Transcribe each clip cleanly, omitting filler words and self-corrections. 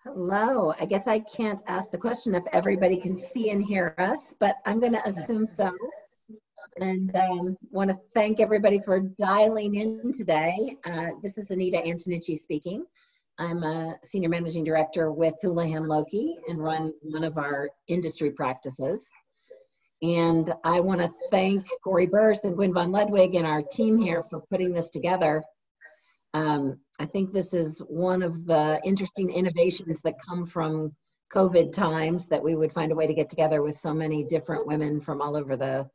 Hello. I guess I can't ask the question if everybody can see and hear us, but I'm going to assume so. And want to thank everybody for dialing in today. This is Anita Antonucci speaking. I'm a Senior Managing Director with Houlihan Lokey and run one of our industry practices. And I want to thank Corey Burse and Gwen von Ledwig and our team here for putting this together. I think this is one of the interesting innovations that come from COVID times, that we would find a way to get together with so many different women from all over the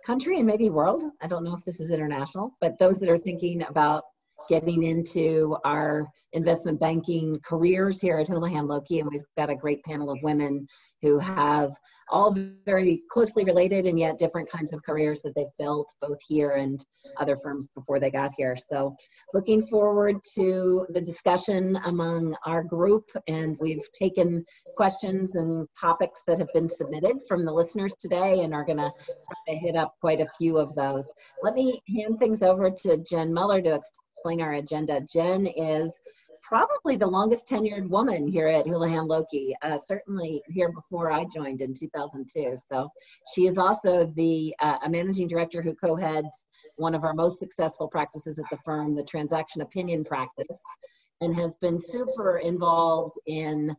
country and maybe world. I don't know if this is international, but those that are thinking about getting into our investment banking careers here at Houlihan Lokey, and we've got a great panel of women who have all very closely related and yet different kinds of careers that they've built both here and other firms before they got here. So looking forward to the discussion among our group, and we've taken questions and topics that have been submitted from the listeners today and are gonna try to hit up quite a few of those. Let me hand things over to Jen Muller to explain our agenda. Jen is probably the longest tenured woman here at Houlihan Lokey, certainly here before I joined in 2002. So she is also the a managing director who co-heads one of our most successful practices at the firm, the transaction opinion practice, and has been super involved in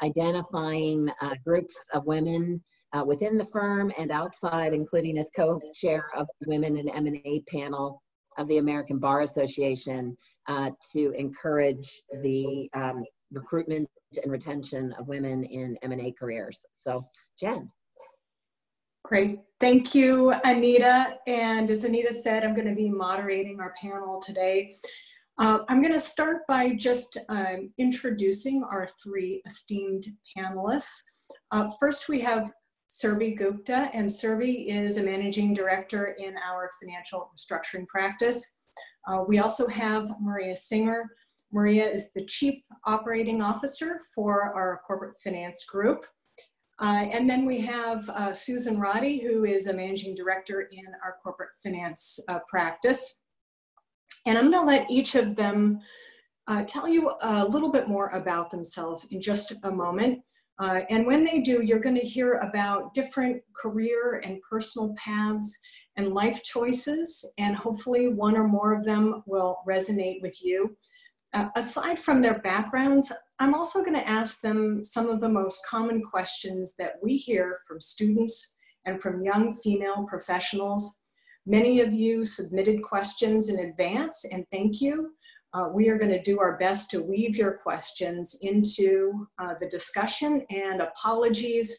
identifying groups of women within the firm and outside, including as co-chair of the Women in M&A panel of the American Bar Association to encourage the recruitment and retention of women in M&A careers. So, Jen. Great. Thank you, Anita. And as Anita said, I'm going to be moderating our panel today. I'm going to start by just introducing our three esteemed panelists. First, we have Surbhi Gupta, and Surbhi is a managing director in our financial restructuring practice. We also have Maria Singer. Maria is the chief operating officer for our corporate finance group. And then we have Susan Roddy, who is a managing director in our corporate finance practice. And I'm going to let each of them tell you a little bit more about themselves in just a moment. And when they do, you're going to hear about different career and personal paths and life choices, and hopefully one or more of them will resonate with you. Aside from their backgrounds, I'm also going to ask them some of the most common questions that we hear from students and from young female professionals. Many of you submitted questions in advance, and thank you. We are going to do our best to weave your questions into the discussion, and apologies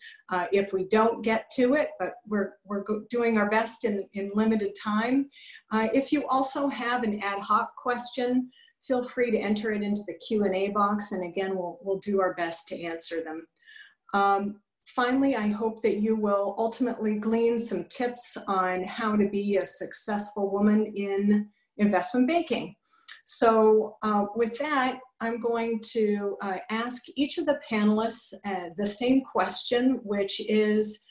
if we don't get to it, but we're doing our best in limited time. If you also have an ad hoc question, feel free to enter it into the Q&A box, and again, we'll do our best to answer them. Finally, I hope that you will ultimately glean some tips on how to be a successful woman in investment banking. So with that, I'm going to ask each of the panelists the same question, which is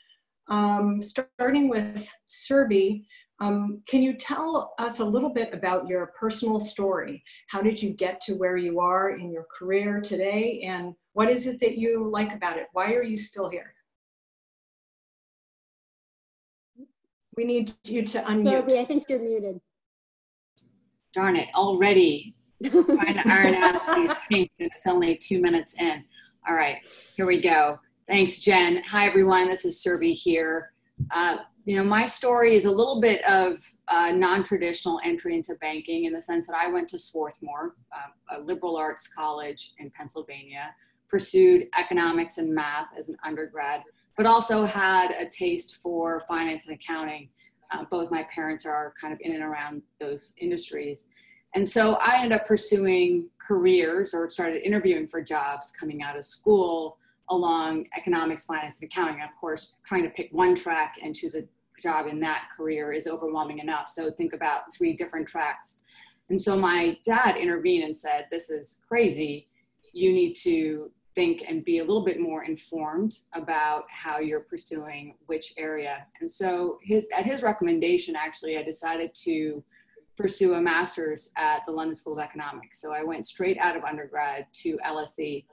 starting with Surbhi. Can you tell us a little bit about your personal story? How did you get to where you are in your career today? And what is it that you like about it? Why are you still here? We need you to unmute. Surbhi, I think you're muted. Darn it, already trying to iron out these kinks, and it's only 2 minutes in. All right, here we go. Thanks, Jen. Hi, everyone. This is Surbhi here. You know, my story is a little bit of a non-traditional entry into banking in the sense that I went to Swarthmore, a liberal arts college in Pennsylvania, pursued economics and math as an undergrad, but also had a taste for finance and accounting. Both my parents are kind of in and around those industries. And so I ended up pursuing careers, or started interviewing for jobs coming out of school along economics, finance, and accounting. And of course, trying to pick one track and choose a job in that career is overwhelming enough. So think about 3 different tracks. And so my dad intervened and said, this is crazy. You need to think and be a little bit more informed about how you're pursuing which area. And so at his recommendation, actually, I decided to pursue a master's at the London School of Economics. So I went straight out of undergrad to LSE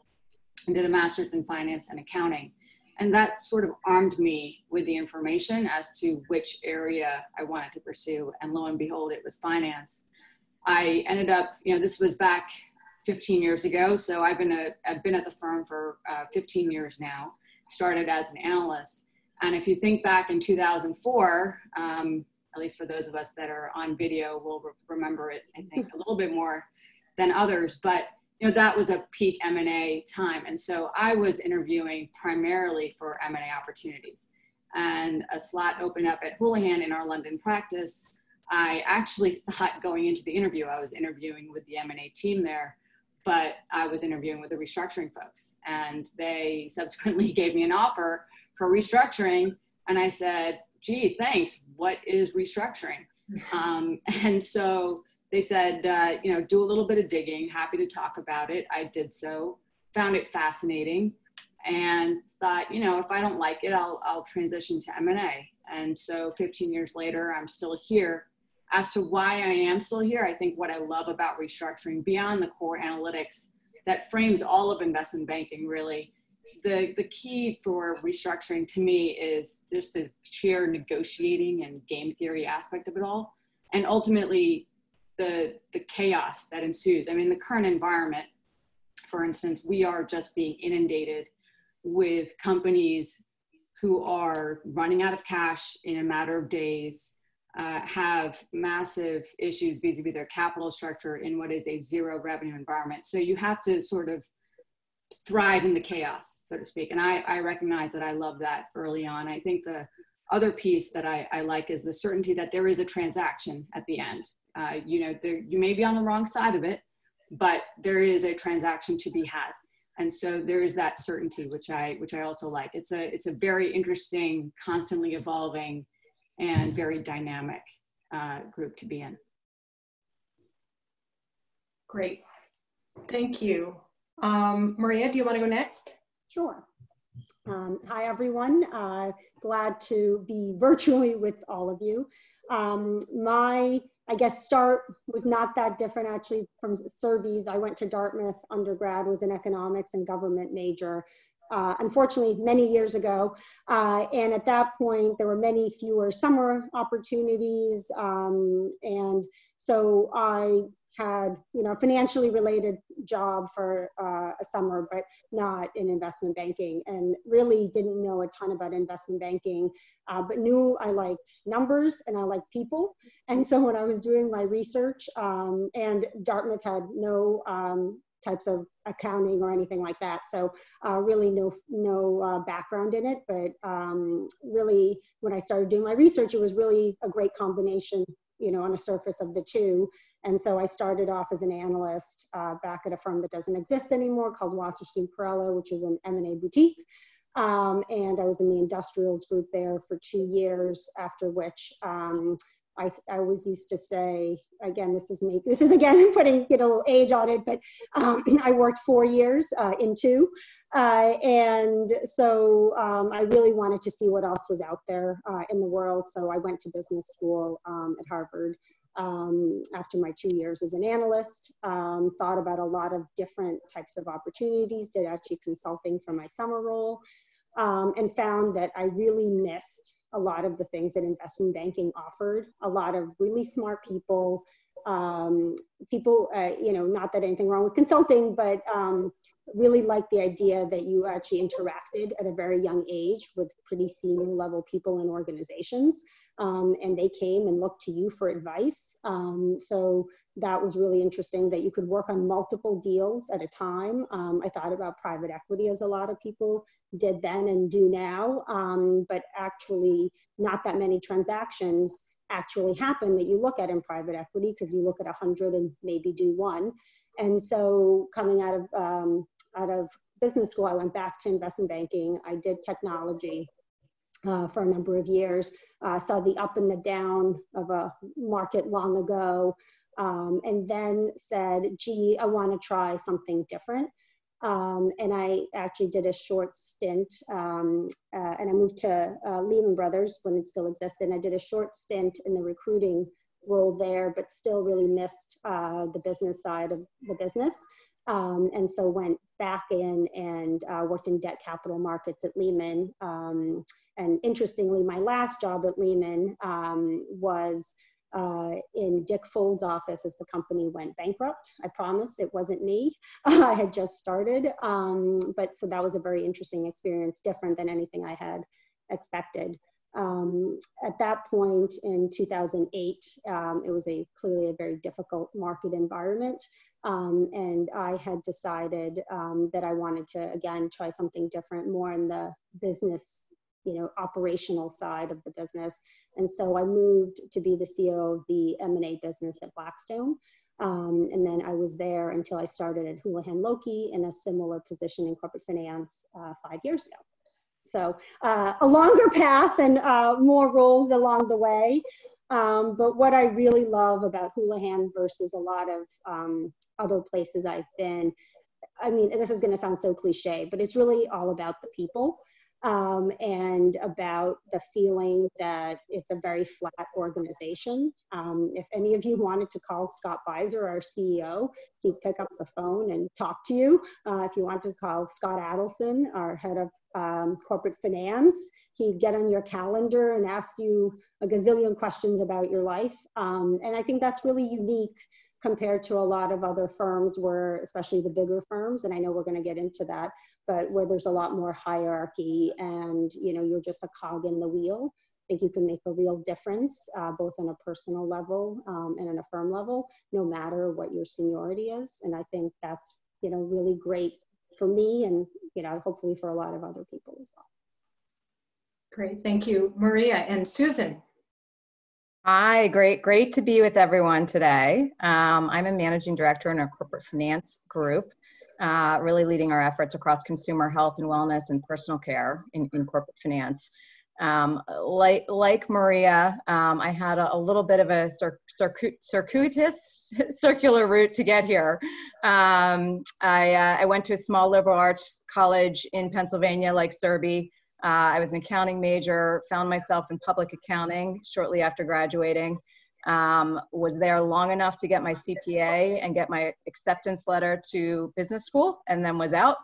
and did a master's in finance and accounting. And that sort of armed me with the information as to which area I wanted to pursue. And lo and behold, it was finance. I ended up, this was back 15 years ago. So I've been at the firm for 15 years now, started as an analyst. And if you think back in 2004, at least for those of us that are on video, will remember it, I think, a little bit more than others. But that was a peak M&A time. And so I was interviewing primarily for M&A opportunities. And a slot opened up at Houlihan in our London practice. I actually thought going into the interview, I was interviewing with the M&A team there, but I was interviewing with the restructuring folks. And they subsequently gave me an offer for restructuring. And I said, gee, thanks. What is restructuring? And so they said, do a little bit of digging, happy to talk about it. I did so, found it fascinating, and thought, if I don't like it, I'll transition to M&A. And so 15 years later, I'm still here. As to why I am still here, I think what I love about restructuring, beyond the core analytics that frames all of investment banking, really, the key for restructuring to me is just the sheer negotiating and game theory aspect of it all. And ultimately, the chaos that ensues. I mean, the current environment, for instance, we are just being inundated with companies who are running out of cash in a matter of days, have massive issues vis-a-vis their capital structure in what is a zero revenue environment. So you have to sort of thrive in the chaos, so to speak. And I recognize that I love that early on. I think the other piece that I like is the certainty that there is a transaction at the end. You may be on the wrong side of it, but there is a transaction to be had. And so there is that certainty, which I also like. It's a very interesting, constantly evolving, and very dynamic group to be in. Great. Thank you. Maria, do you want to go next? Sure. Hi, everyone. Glad to be virtually with all of you. My, start was not that different actually from Survey's. I went to Dartmouth undergrad, was an economics and government major. Unfortunately, many years ago. And at that point, there were many fewer summer opportunities. And so I had, a financially related job for a summer, but not in investment banking, and really didn't know a ton about investment banking, but knew I liked numbers and I liked people. And so when I was doing my research, and Dartmouth had no types of accounting or anything like that. So really no background in it, but really when I started doing my research, it was really a great combination, on the surface of the two. And so I started off as an analyst back at a firm that doesn't exist anymore called Wasserstein Perella, which is an M&A boutique. And I was in the industrials group there for 2 years, after which I always used to say, again, this is again putting a little age on it, but I worked 4 years in two. And so I really wanted to see what else was out there in the world. So I went to business school at Harvard after my 2 years as an analyst, thought about a lot of different types of opportunities, did actually consulting for my summer role, and found that I really missed a lot of the things that investment banking offered. A lot of really smart people, not that anything wrong with consulting, but really liked the idea that you actually interacted at a very young age with pretty senior level people in organizations. And they came and looked to you for advice. So that was really interesting, that you could work on multiple deals at a time. I thought about private equity, as a lot of people did then and do now, but actually not that many transactions actually happen that you look at in private equity, because you look at 100 and maybe do one. And so coming out of business school, I went back to investment banking. I did technology for a number of years, saw the up and the down of a market long ago, and then said, gee, I want to try something different. And I actually did a short stint, and I moved to Lehman Brothers when it still existed. And I did a short stint in the recruiting role there, but still really missed the business side of the business. And so went back in and worked in debt capital markets at Lehman. And interestingly, my last job at Lehman was in Dick Fold's office as the company went bankrupt. I promise it wasn't me. I had just started. But so that was a very interesting experience, different than anything I had expected. At that point in 2008, it was clearly a very difficult market environment. And I had decided that I wanted to, again, try something different, more in the business, operational side of the business. And so I moved to be the CEO of the M&A business at Blackstone. And then I was there until I started at Houlihan Lokey in a similar position in corporate finance 5 years ago. So a longer path and more roles along the way. But what I really love about Houlihan versus a lot of other places I've been, I mean, this is going to sound so cliche, but it's really all about the people and about the feeling that it's a very flat organization. If any of you wanted to call Scott Beiser, our CEO, he'd pick up the phone and talk to you. If you wanted to call Scott Adelson, our head of corporate finance, he'd get on your calendar and ask you a gazillion questions about your life. And I think that's really unique compared to a lot of other firms where, especially the bigger firms, and I know we're going to get into that, but where there's a lot more hierarchy and, you're just a cog in the wheel. I think you can make a real difference, both on a personal level and on a firm level, no matter what your seniority is. And I think that's, really great for me and, hopefully for a lot of other people as well. Great, thank you, Maria. And Susan. Hi, great to be with everyone today. I'm a managing director in our corporate finance group, really leading our efforts across consumer health and wellness and personal care in corporate finance. Like Maria, I had a little bit of a circuitous circular route to get here. I went to a small liberal arts college in Pennsylvania, like Serby. I was an accounting major, found myself in public accounting shortly after graduating, was there long enough to get my CPA and get my acceptance letter to business school, and then was out.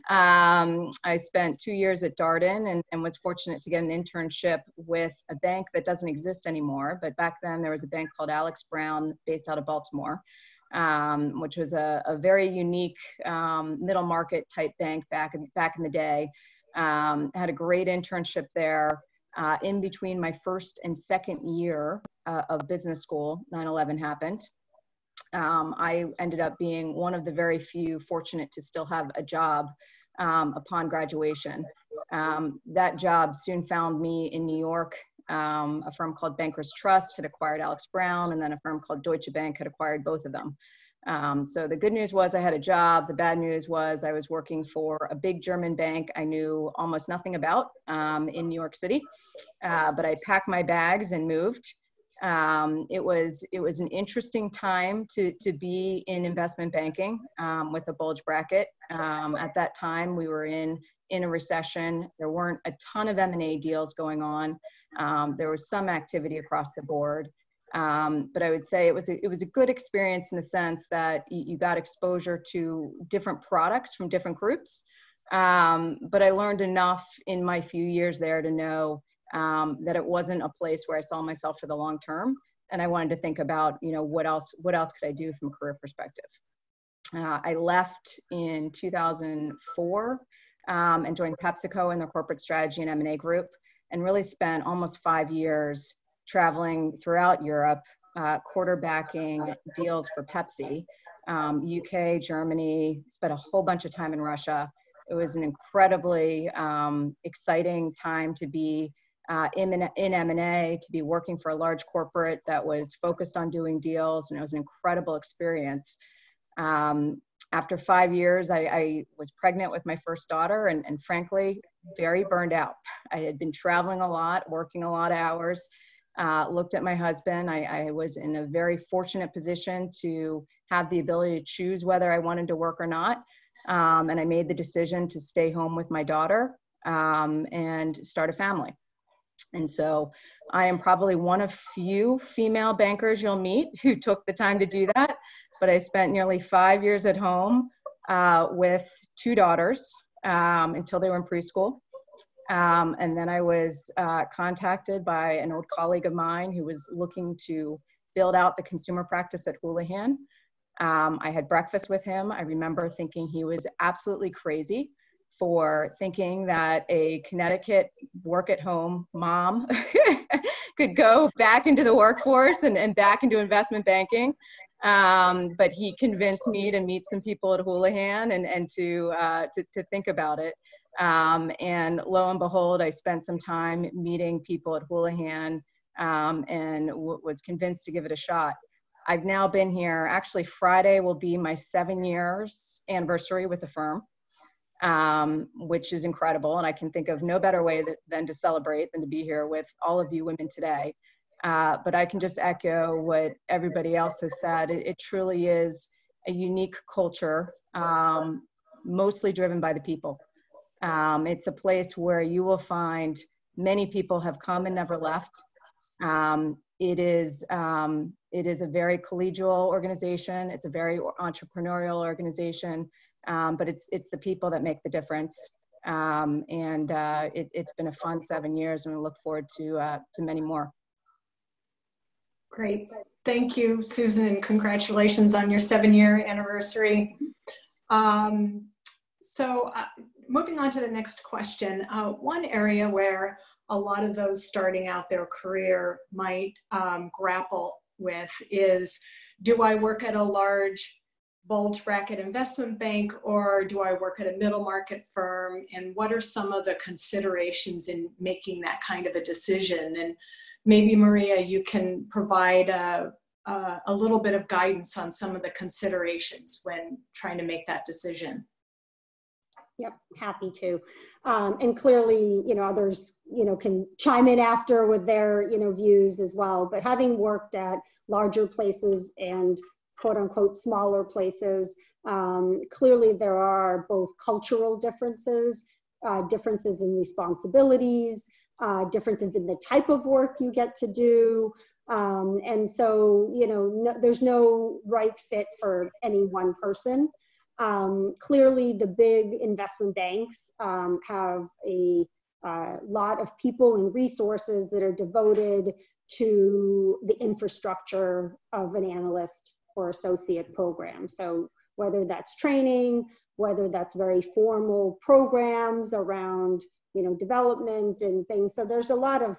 I spent 2 years at Darden and was fortunate to get an internship with a bank that doesn't exist anymore. But back then there was a bank called Alex Brown based out of Baltimore, which was a very unique middle market type bank back in the day. Had a great internship there. In between my first and second year of business school, 9/11 happened. I ended up being one of the very few fortunate to still have a job upon graduation. That job soon found me in New York. A firm called Bankers Trust had acquired Alex Brown, and then a firm called Deutsche Bank had acquired both of them. So the good news was I had a job. The bad news was I was working for a big German bank I knew almost nothing about in New York City. But I packed my bags and moved. It was an interesting time to be in investment banking with a bulge bracket. At that time, we were in a recession. There weren't a ton of M&A deals going on. There was some activity across the board. But I would say it was a good experience in the sense that you got exposure to different products from different groups. But I learned enough in my few years there to know that it wasn't a place where I saw myself for the long term. And I wanted to think about, what else could I do from a career perspective? I left in 2004 and joined PepsiCo in the corporate strategy and M&A group, and really spent almost 5 years traveling throughout Europe, quarterbacking deals for Pepsi, UK, Germany, spent a whole bunch of time in Russia. It was an incredibly exciting time to be in M&A, to be working for a large corporate that was focused on doing deals, and it was an incredible experience. After 5 years, I was pregnant with my first daughter and frankly, very burned out. I had been traveling a lot, working a lot of hours. Looked at my husband. I was in a very fortunate position to have the ability to choose whether I wanted to work or not. And I made the decision to stay home with my daughter and start a family. And so I am probably one of few female bankers you'll meet who took the time to do that, but I spent nearly 5 years at home with 2 daughters until they were in preschool. And then I was contacted by an old colleague of mine who was looking to build out the consumer practice at Houlihan. I had breakfast with him. I remember thinking he was absolutely crazy for thinking that a Connecticut work-at-home mom could go back into the workforce and back into investment banking. But he convinced me to meet some people at Houlihan and to think about it. And lo and behold, I spent some time meeting people at Houlihan and was convinced to give it a shot. I've now been here, actually Friday will be my 7 years anniversary with the firm, which is incredible. And I can think of no better way than to celebrate than to be here with all of you women today. But I can just echo what everybody else has said. It truly is a unique culture, mostly driven by the people. It's a place where you will find many people have come and never left. It is a very collegial organization. It's a very entrepreneurial organization, but it's the people that make the difference. It's been a fun 7 years, and we look forward to many more. Great. Thank you, Susan, and congratulations on your 7-year anniversary. Moving on to the next question, one area where a lot of those starting out their career might grapple with is, do I work at a large bulge bracket investment bank, or do I work at a middle market firm? And what are some of the considerations in making that kind of a decision? And maybe, Maria, you can provide a little bit of guidance on some of the considerations when trying to make that decision. Yep, happy to. And clearly, others, can chime in after with their, views as well. But having worked at larger places and quote unquote smaller places, clearly there are both cultural differences, differences in responsibilities, differences in the type of work you get to do. And so, there's no right fit for any one person. Clearly, the big investment banks have a lot of people and resources that are devoted to the infrastructure of an analyst or associate program. So whether that's training, whether that's very formal programs around, development and things. So there's a lot of,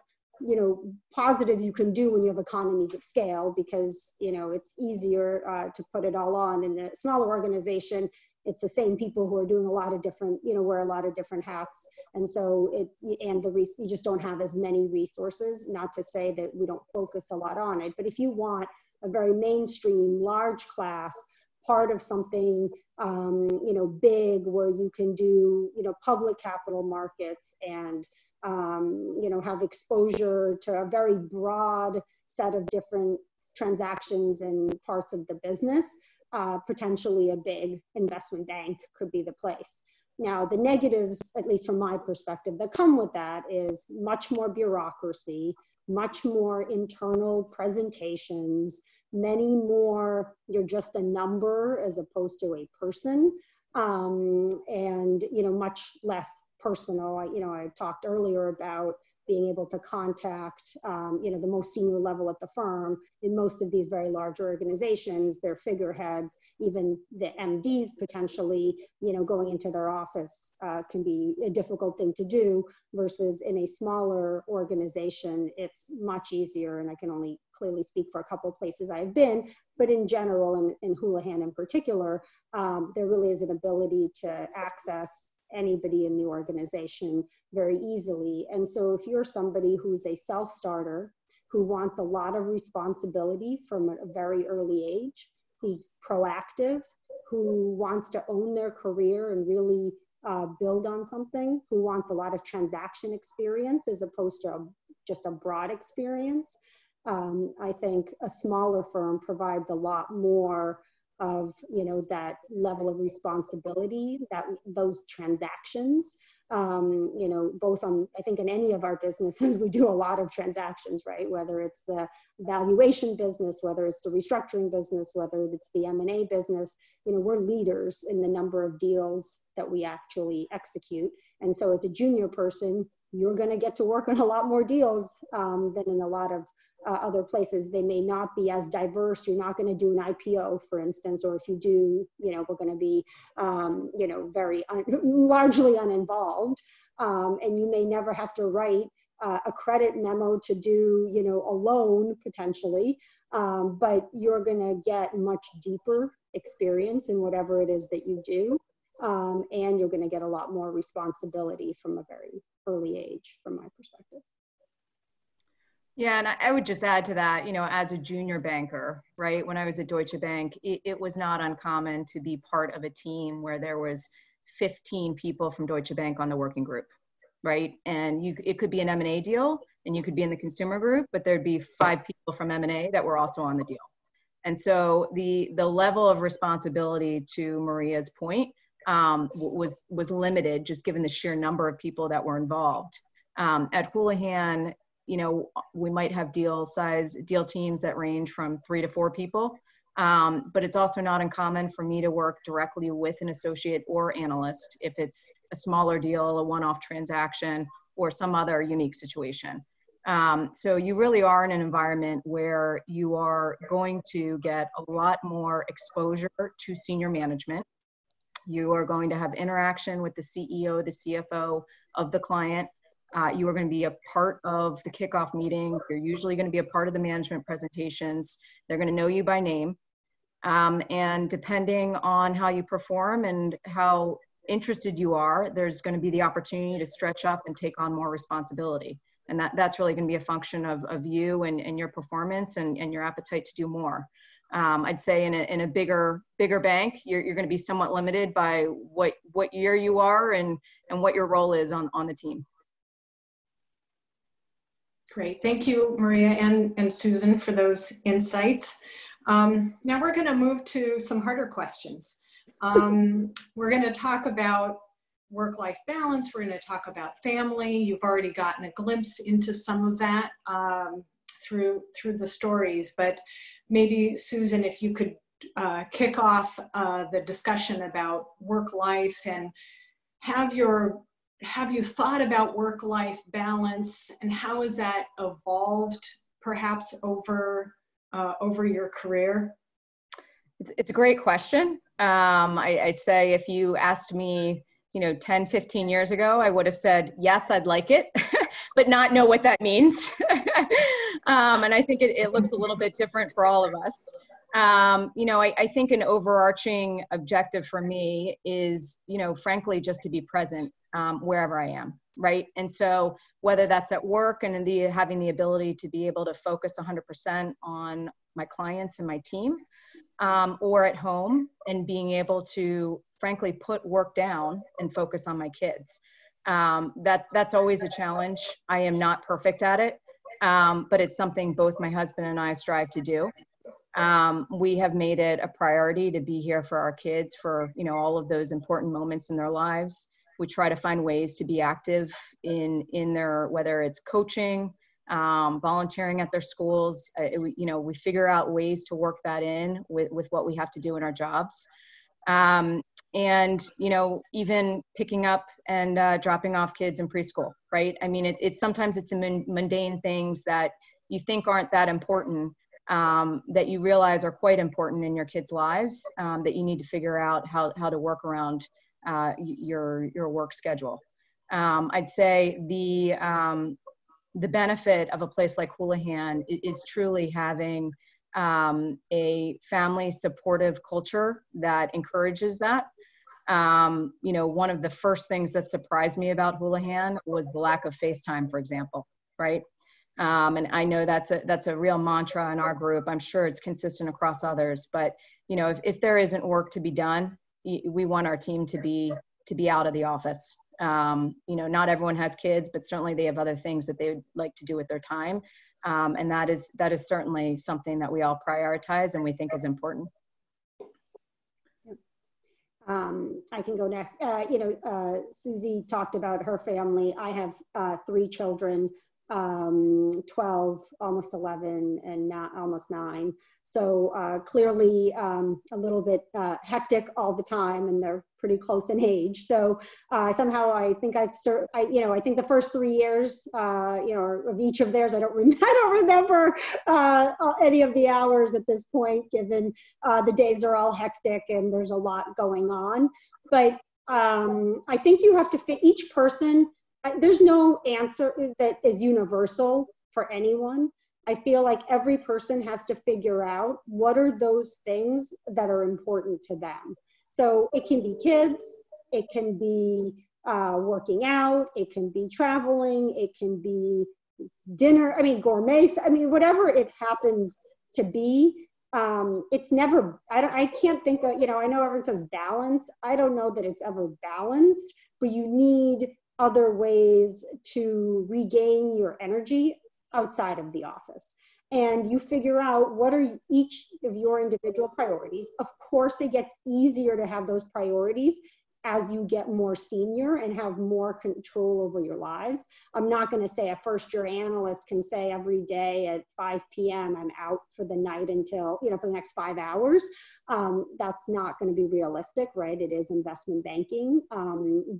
positives you can do when you have economies of scale, because, it's easier to put it all on. In a smaller organization, it's the same people who are doing a lot of different, wear a lot of different hats. And so you just don't have as many resources, not to say that we don't focus a lot on it. But if you want a very mainstream, large class, part of something, big, where you can do, public capital markets and, have exposure to a very broad set of different transactions and parts of the business, potentially a big investment bank could be the place. Now, the negatives, at least from my perspective, that come with that is much more bureaucracy, much more internal presentations, many more, you're just a number as opposed to a person, and, much less personal. I talked earlier about being able to contact, the most senior level at the firm. In most of these very large organizations, their figureheads, even the MDs potentially, going into their office can be a difficult thing to do, versus in a smaller organization, it's much easier. And I can only clearly speak for a couple of places I've been, but in general, in Houlihan in particular, there really is an ability to access anybody in the organization very easily. And so if you're somebody who's a self-starter, who wants a lot of responsibility from a very early age, who's proactive, who wants to own their career and really build on something, who wants a lot of transaction experience as opposed to just a broad experience, I think a smaller firm provides a lot more of, that level of responsibility, those transactions. You know, both on, I think in any of our businesses, we do a lot of transactions, right? Whether it's the valuation business, whether it's the restructuring business, whether it's the M&A business, you know, we're leaders in the number of deals that we actually execute. And so as a junior person, you're going to get to work on a lot more deals than in a lot of other places. They may not be as diverse. You're not going to do an IPO, for instance, or if you do, you know, we're going to be, you know, largely uninvolved. And you may never have to write a credit memo to do, you know, a loan potentially, but you're going to get much deeper experience in whatever it is that you do. And you're going to get a lot more responsibility from a very early age, from my perspective. Yeah, and I would just add to that, you know, as a junior banker, right, when I was at Deutsche Bank, it was not uncommon to be part of a team where there was 15 people from Deutsche Bank on the working group, right? And it could be an M&A deal, and you could be in the consumer group, but there'd be 5 people from M&A that were also on the deal. And so the level of responsibility, to Maria's point, was limited, just given the sheer number of people that were involved. At Houlihan, you know, we might have deal teams that range from 3 to 4 people, but it's also not uncommon for me to work directly with an associate or analyst if it's a smaller deal, a one-off transaction, or some other unique situation. So you really are in an environment where you are going to get a lot more exposure to senior management. You are going to have interaction with the CEO, the CFO of the client. You are going to be a part of the kickoff meeting. You're usually going to be a part of the management presentations. They're going to know you by name. And depending on how you perform and how interested you are, there's going to be the opportunity to stretch up and take on more responsibility. And that's really going to be a function of you and your performance and your appetite to do more. I'd say in a bigger bank, you're going to be somewhat limited by what year you are and what your role is on the team. Great. Thank you, Maria and Susan, for those insights. Now we're going to move to some harder questions. We're going to talk about work-life balance. We're going to talk about family. You've already gotten a glimpse into some of that through the stories, but maybe, Susan, if you could kick off the discussion about work-life, and have you thought about work-life balance, and how has that evolved perhaps over your career? It's a great question. I say if you asked me, 10, 15 years ago, I would have said, yes, I'd like it, but not know what that means. And I think it looks a little bit different for all of us. I think an overarching objective for me is, frankly, just to be present wherever I am, right? And so whether that's at work and having the ability to be able to focus 100% on my clients and my team, or at home and being able to, frankly, put work down and focus on my kids. That's always a challenge. I am not perfect at it, but it's something both my husband and I strive to do. We have made it a priority to be here for our kids for, all of those important moments in their lives. We try to find ways to be active in their, whether it's coaching, volunteering at their schools. We figure out ways to work that in with what we have to do in our jobs. And, even picking up and dropping off kids in preschool, right? I mean, sometimes it's the mundane things that you think aren't that important, that you realize are quite important in your kids' lives, that you need to figure out how to work around your work schedule. I'd say the benefit of a place like Houlihan is truly having a family supportive culture that encourages that. One of the first things that surprised me about Houlihan was the lack of FaceTime, for example, right? And I know that's a real mantra in our group. I'm sure it's consistent across others, but if there isn't work to be done, we want our team to be out of the office. Not everyone has kids, but certainly they have other things that they would like to do with their time. And that is certainly something that we all prioritize and we think is important. I can go next. Susie talked about her family. I have 3 children, 12, almost 11, and not almost 9. So clearly a little bit hectic all the time, and they're pretty close in age. So somehow I think I think the first 3 years, of each of theirs, I don't remember any of the hours at this point, given the days are all hectic and there's a lot going on. But I think you have to fit each person. There's no answer that is universal for anyone. I feel like every person has to figure out what are those things that are important to them. So it can be kids, it can be working out, it can be traveling, it can be dinner, gourmets, whatever it happens to be. It's never, I can't think of, I know everyone says balance. I don't know that it's ever balanced, but you need other ways to regain your energy outside of the office. And you figure out what are each of your individual priorities. Of course, it gets easier to have those priorities as you get more senior and have more control over your lives. I'm not going to say a first-year analyst can say every day at 5 p.m. I'm out for the night until, for the next 5 hours. That's not going to be realistic, right? It is investment banking.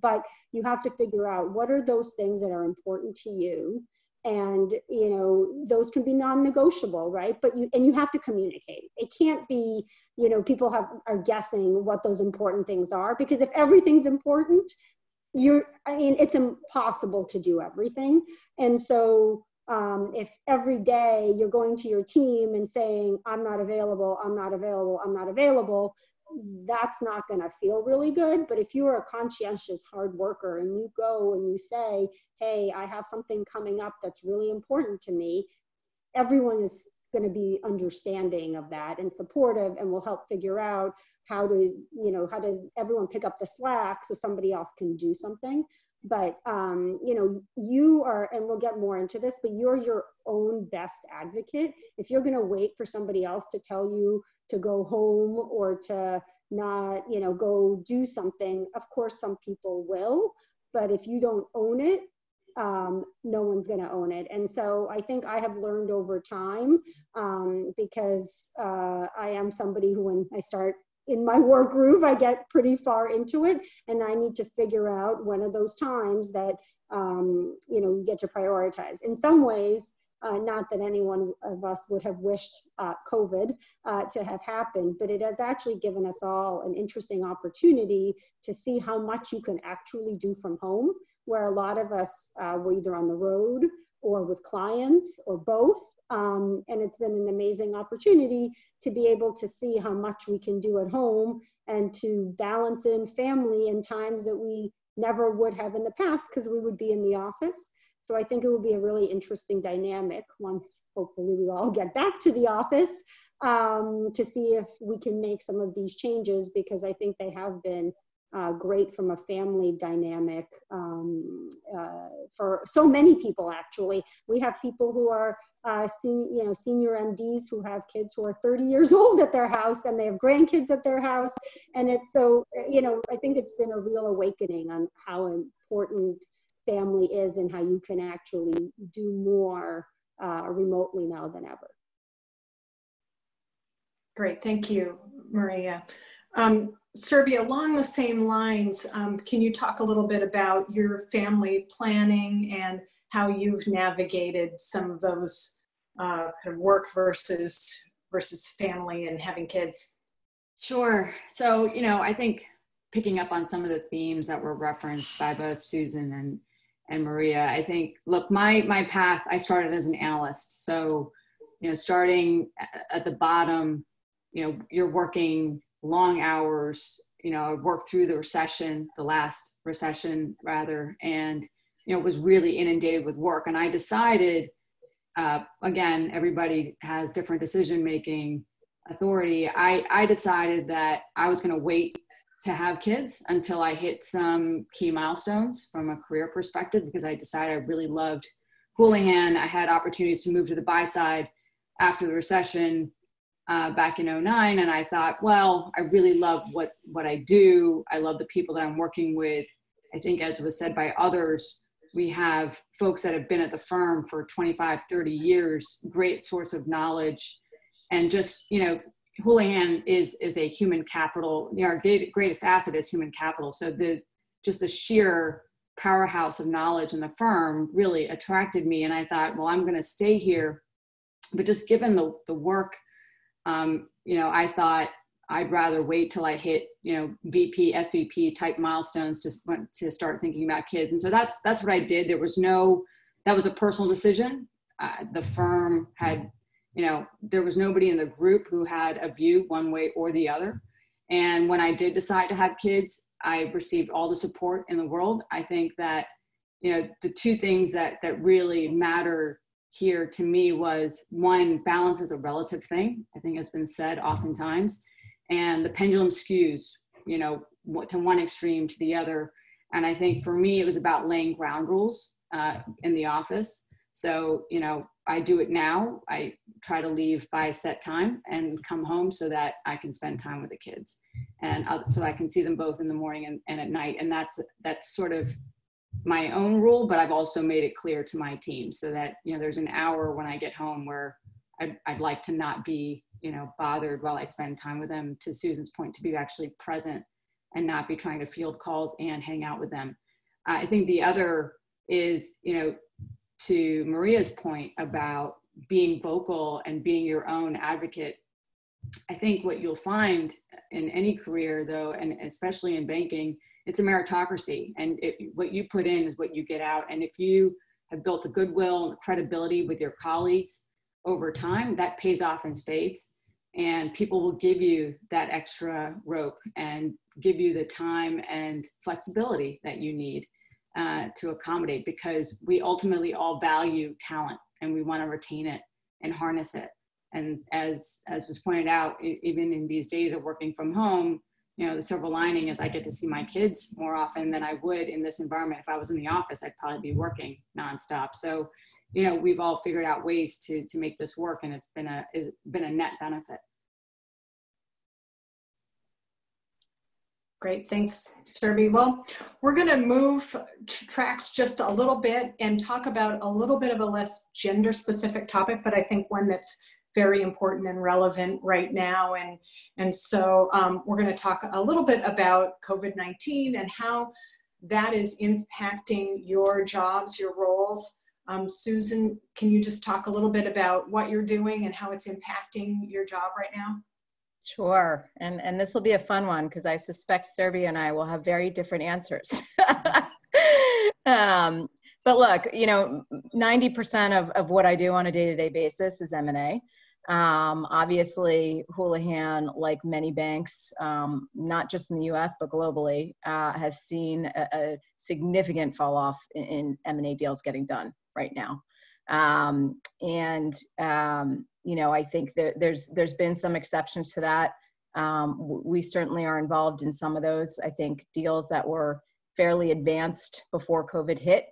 But you have to figure out what are those things that are important to you. And, those can be non-negotiable, right? But you have to communicate. It can't be, people are guessing what those important things are, because if everything's important, it's impossible to do everything. And so if every day you're going to your team and saying, I'm not available, I'm not available, I'm not available, that's not going to feel really good. But if you're a conscientious hard worker and you go and you say, hey, I have something coming up that's really important to me, everyone is going to be understanding of that and supportive, and will help figure out how does everyone pick up the slack so somebody else can do something. But, you are, and we'll get more into this, but you're your own best advocate. If you're going to wait for somebody else to tell you to go home or to not, go do something, of course, some people will, but if you don't own it, no one's going to own it. And so I think I have learned over time, because I am somebody who, when I start in my work groove, I get pretty far into it, and I need to figure out when are those times that, you get to prioritize. In some ways, not that any one of us would have wished COVID to have happened, but it has actually given us all an interesting opportunity to see how much you can actually do from home, where a lot of us were either on the road or with clients or both. And it's been an amazing opportunity to be able to see how much we can do at home and to balance in family in times that we never would have in the past, because we would be in the office. So I think it will be a really interesting dynamic once hopefully we all get back to the office, to see if we can make some of these changes, because I think they have been great from a family dynamic for so many people. Actually, we have people who are senior MDs who have kids who are 30 years old at their house, and they have grandkids at their house. And it's so, I think it's been a real awakening on how important family is and how you can actually do more remotely now than ever. Great, thank you, Maria. Surbi, along the same lines, can you talk a little bit about your family planning and how you've navigated some of those kind of work versus family and having kids? Sure. So, I think picking up on some of the themes that were referenced by both Susan and Maria, I think, look, my path, I started as an analyst. So, starting at the bottom, you're working long hours, worked through the last recession rather, and, was really inundated with work. And I decided, again, everybody has different decision-making authority. I decided that I was going to wait to have kids until I hit some key milestones from a career perspective, because I decided I really loved Houlihan. I had opportunities to move to the buy side after the recession. back in '09. And I thought, well, I really love what I do. I love the people that I'm working with. I think, as was said by others, we have folks that have been at the firm for 25, 30 years, great source of knowledge. And just, Houlihan is a human capital. Our greatest asset is human capital. So just the sheer powerhouse of knowledge in the firm really attracted me. And I thought, well, I'm going to stay here. But just given the work, I thought I'd rather wait till I hit, VP, SVP type milestones to start thinking about kids. And so that's what I did. That was a personal decision. The firm had, there was nobody in the group who had a view one way or the other. And when I did decide to have kids, I received all the support in the world. I think that, the two things that really matter here to me was, one, balance is a relative thing, I think has been said oftentimes, and the pendulum skews, to one extreme to the other. And I think for me, it was about laying ground rules in the office. So, I do it now. I try to leave by a set time and come home so that I can spend time with the kids, and so I can see them both in the morning and at night. And that's sort of my own rule, but I've also made it clear to my team so that, there's an hour when I get home where I'd like to not be, bothered while I spend time with them, to Susan's point, to be actually present and not be trying to field calls and hang out with them. I think the other is, to Maria's point about being vocal and being your own advocate. I think what you'll find in any career, though, and especially in banking, it's a meritocracy, and what you put in is what you get out. And if you have built a goodwill and credibility with your colleagues over time, that pays off in spades, and people will give you that extra rope and give you the time and flexibility that you need to accommodate, because we ultimately all value talent and we want to retain it and harness it. And as was pointed out, even in these days of working from home, the silver lining is I get to see my kids more often than I would in this environment. If I was in the office, I'd probably be working nonstop. So, we've all figured out ways to make this work, and it's been a net benefit. Great, thanks, Surbi. Well, we're going to move tracks just a little bit and talk about a little bit of a less gender-specific topic, but I think one that's very important and relevant right now. And so we're going to talk a little bit about COVID-19 and how that is impacting your jobs, your roles. Susan, can you just talk a little bit about what you're doing and how it's impacting your job right now? Sure. And this will be a fun one because I suspect Surbi and I will have very different answers. But look, 90% of what I do on a day-to-day basis is M&A. Obviously, Houlihan, like many banks, not just in the US, but globally, has seen a significant fall off in M&A deals getting done right now. I think there's been some exceptions to that. We certainly are involved in some of those. I think deals that were fairly advanced before COVID hit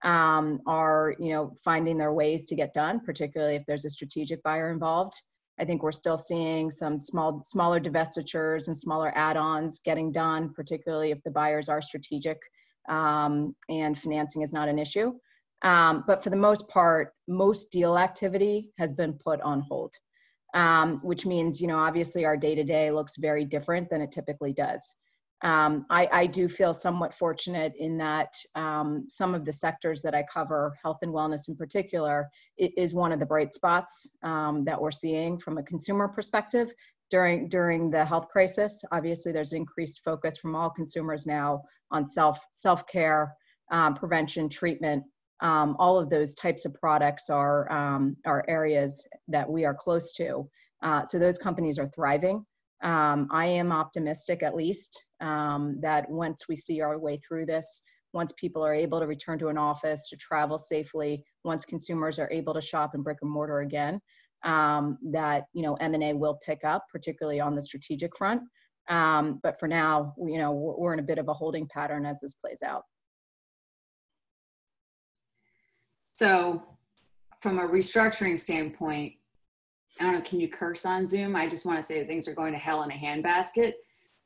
are finding their ways to get done, particularly if there's a strategic buyer involved. I think we're still seeing some smaller divestitures and smaller add-ons getting done, particularly if the buyers are strategic and financing is not an issue. But for the most part, most deal activity has been put on hold, which means, obviously our day-to-day looks very different than it typically does. I do feel somewhat fortunate in that some of the sectors that I cover, health and wellness in particular, is one of the bright spots that we're seeing from a consumer perspective during the health crisis. Obviously, there's increased focus from all consumers now on self-care, prevention, treatment. All of those types of products are areas that we are close to. So those companies are thriving. I am optimistic, at least, that once we see our way through this, once people are able to return to an office, to travel safely, once consumers are able to shop in brick and mortar again, that M&A will pick up, particularly on the strategic front. But for now, we're in a bit of a holding pattern as this plays out. So from a restructuring standpoint, I don't know, can you curse on Zoom? I just want to say that things are going to hell in a handbasket,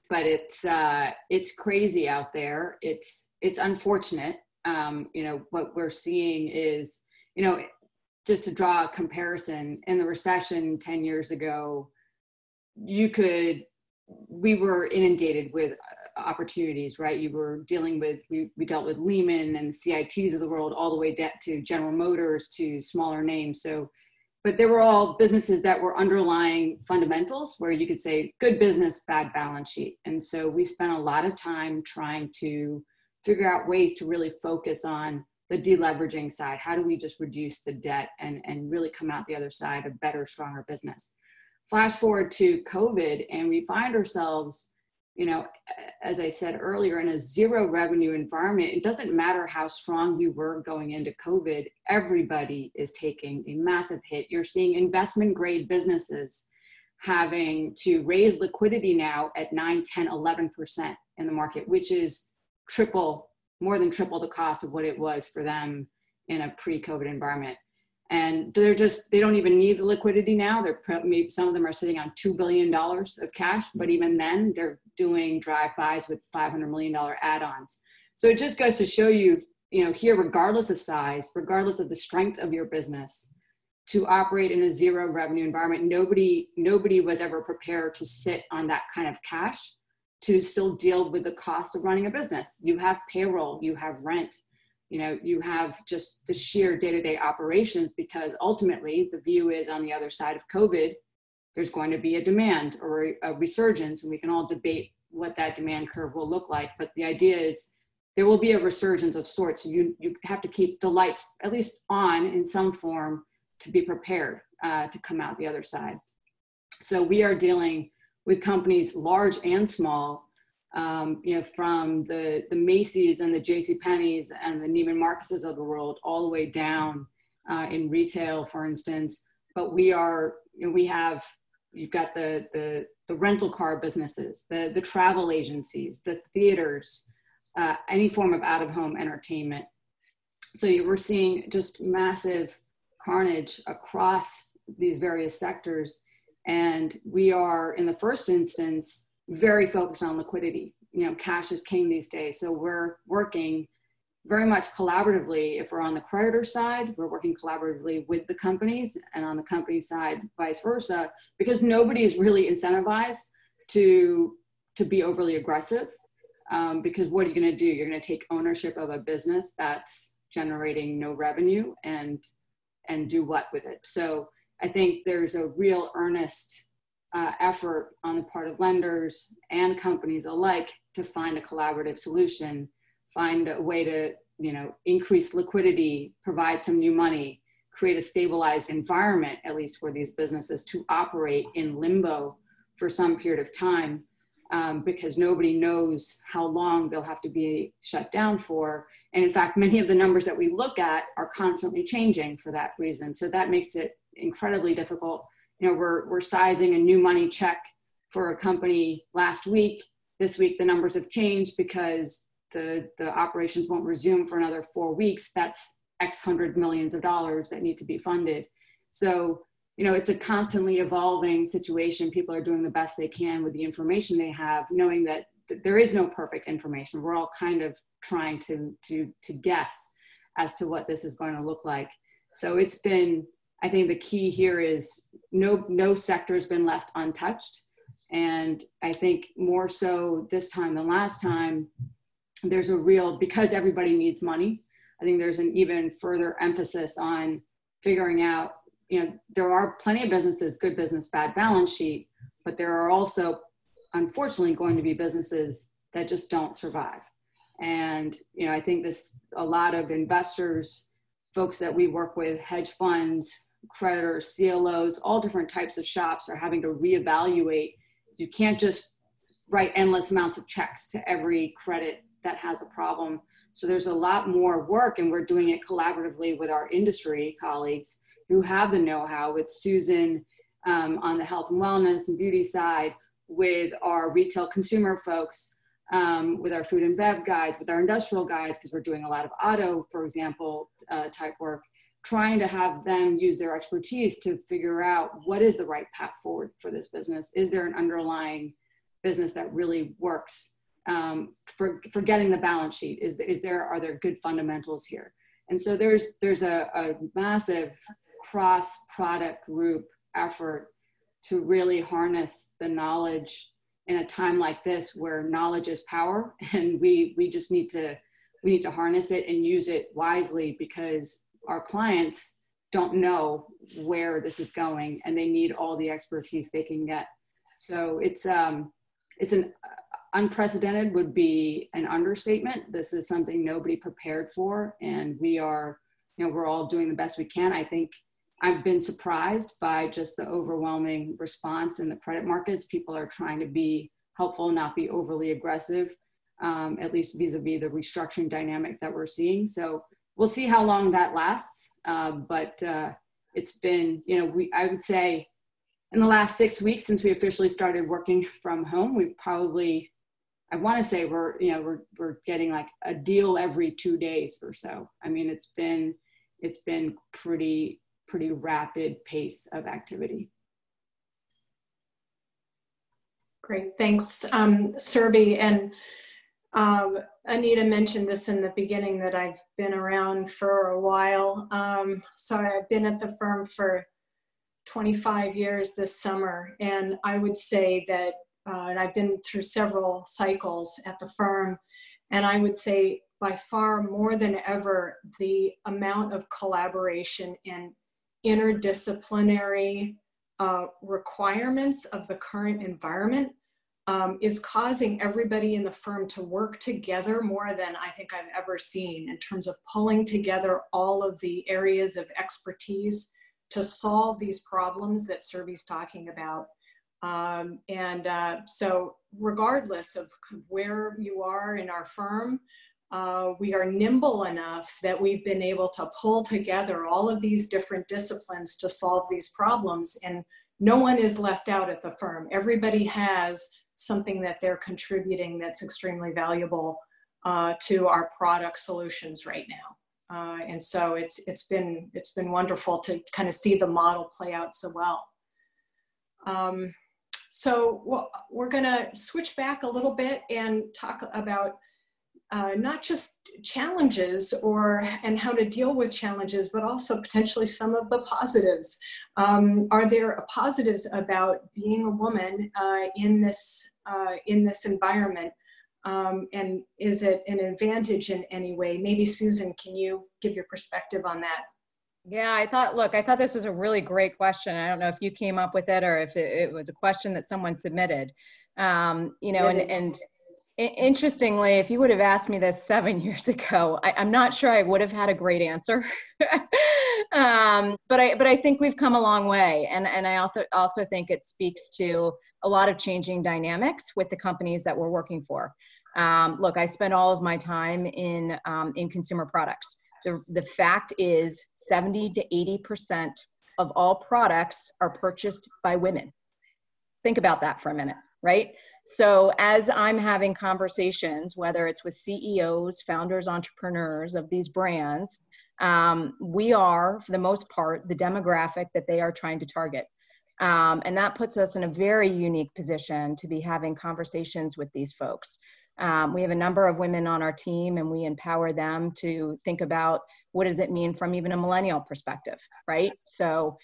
but it's crazy out there. It's unfortunate. You know, what we're seeing is, you know, just to draw a comparison, in the recession 10 years ago, we were inundated with opportunities, right? You were dealing with, we dealt with Lehman and the CITs of the world, all the way down to General Motors, to smaller names. So, but they were all businesses that were underlying fundamentals where you could say good business, bad balance sheet. And so we spent a lot of time trying to figure out ways to really focus on the deleveraging side. How do we just reduce the debt and really come out the other side a better, stronger business? Flash forward to COVID, and we find ourselves, you know, as I said earlier, in a zero revenue environment. It doesn't matter how strong we were going into COVID, everybody is taking a massive hit. You're seeing investment grade businesses having to raise liquidity now at 9, 10, 11% in the market, which is more than triple the cost of what it was for them in a pre-COVID environment. And they don't even need the liquidity now. Maybe some of them are sitting on $2 billion of cash, but even then they're doing drive-bys with $500 million add-ons. So it just goes to show you, you know, here, regardless of size, regardless of the strength of your business, to operate in a zero revenue environment, nobody was ever prepared to sit on that kind of cash to still deal with the cost of running a business. You have payroll, you have rent, you know, you have just the sheer day-to-day operations, because ultimately the view is on the other side of COVID, there's going to be a demand or a resurgence, and we can all debate what that demand curve will look like. But the idea is there will be a resurgence of sorts. So you have to keep the lights at least on in some form to be prepared to come out the other side. So we are dealing with companies large and small, you know, from the Macy's and the JCPenney's and the Neiman Marcus's of the world, all the way down in retail, for instance. But we are, you know, you've got the rental car businesses, the travel agencies, the theaters, any form of out-of-home entertainment. So we're seeing just massive carnage across these various sectors. And we are, in the first instance, very focused on liquidity. You know, cash is king these days. So we're working very much collaboratively. If we're on the creditor side, we're working collaboratively with the companies, and on the company side, vice versa, because nobody is really incentivized to be overly aggressive. Because what are you going to do? You're going to take ownership of a business that's generating no revenue and do what with it? So I think there's a real earnest effort on the part of lenders and companies alike to find a collaborative solution, find a way to, you know, increase liquidity, provide some new money, create a stabilized environment, at least for these businesses to operate in limbo for some period of time, because nobody knows how long they'll have to be shut down for. And in fact, many of the numbers that we look at are constantly changing for that reason. So that makes it incredibly difficult. You know, we're sizing a new money check for a company last week. This week, the numbers have changed because the operations won't resume for another 4 weeks. That's X hundred millions of dollars that need to be funded. So, you know, it's a constantly evolving situation. People are doing the best they can with the information they have, knowing that there is no perfect information. We're all kind of trying to guess as to what this is going to look like. So it's been, I think the key here is no sector has been left untouched. And I think more so this time than last time, there's a real, because everybody needs money, I think there's an even further emphasis on figuring out, you know, there are plenty of businesses, good business, bad balance sheet, but there are also, unfortunately, going to be businesses that just don't survive. And, you know, I think a lot of investors, folks that we work with, hedge funds, creditors, CLOs, all different types of shops are having to reevaluate. You can't just write endless amounts of checks to every credit that has a problem. So there's a lot more work, and we're doing it collaboratively with our industry colleagues who have the know-how, with Susan on the health and wellness and beauty side, with our retail consumer folks, with our food and bev guys, with our industrial guys, because we're doing a lot of auto, for example, type work, trying to have them use their expertise to figure out what is the right path forward for this business. Is there an underlying business that really works? Forgetting the balance sheet, are there good fundamentals here? And so there's a massive cross-product group effort to really harness the knowledge in a time like this where knowledge is power, and we need to harness it and use it wisely, because our clients don't know where this is going and they need all the expertise they can get. So it's an unprecedented would be an understatement. This is something nobody prepared for, and we're all doing the best we can. I think I've been surprised by just the overwhelming response in the credit markets. People are trying to be helpful, not be overly aggressive, at least vis-a-vis the restructuring dynamic that we're seeing. So we'll see how long that lasts. But it's been, I would say in the last 6 weeks since we officially started working from home, we've probably, I want to say we're getting like a deal every 2 days or so. I mean, it's been pretty rapid pace of activity. Great, thanks, Surbi. And Anita mentioned this in the beginning, that I've been around for a while. So I've been at the firm for 25 years this summer. And I would say that and I've been through several cycles at the firm. And I would say by far more than ever, the amount of collaboration and interdisciplinary requirements of the current environment is causing everybody in the firm to work together more than I think I've ever seen, in terms of pulling together all of the areas of expertise to solve these problems that Surbi's talking about. So regardless of where you are in our firm, we are nimble enough that we've been able to pull together all of these different disciplines to solve these problems, and no one is left out at the firm. Everybody has something that they're contributing that's extremely valuable to our product solutions right now. And so it's been wonderful to kind of see the model play out so well. So we're gonna switch back a little bit and talk about not just challenges and how to deal with challenges, but also potentially some of the positives. Are there positives about being a woman in this environment? And is it an advantage in any way? Maybe Susan, can you give your perspective on that? Yeah, I thought this was a really great question. I don't know if you came up with it or if it was a question that someone submitted. And interestingly, if you would have asked me this 7 years ago, I'm not sure I would have had a great answer. But I think we've come a long way, and I also think it speaks to a lot of changing dynamics with the companies that we're working for. Look, I spent all of my time in consumer products. The fact is 70 to 80% of all products are purchased by women. Think about that for a minute, right? So as I'm having conversations, whether it's with CEOs, founders, entrepreneurs of these brands, we are, for the most part, the demographic that they are trying to target. And that puts us in a very unique position to be having conversations with these folks. We have a number of women on our team, and we empower them to think about what does it mean from even a millennial perspective, right? So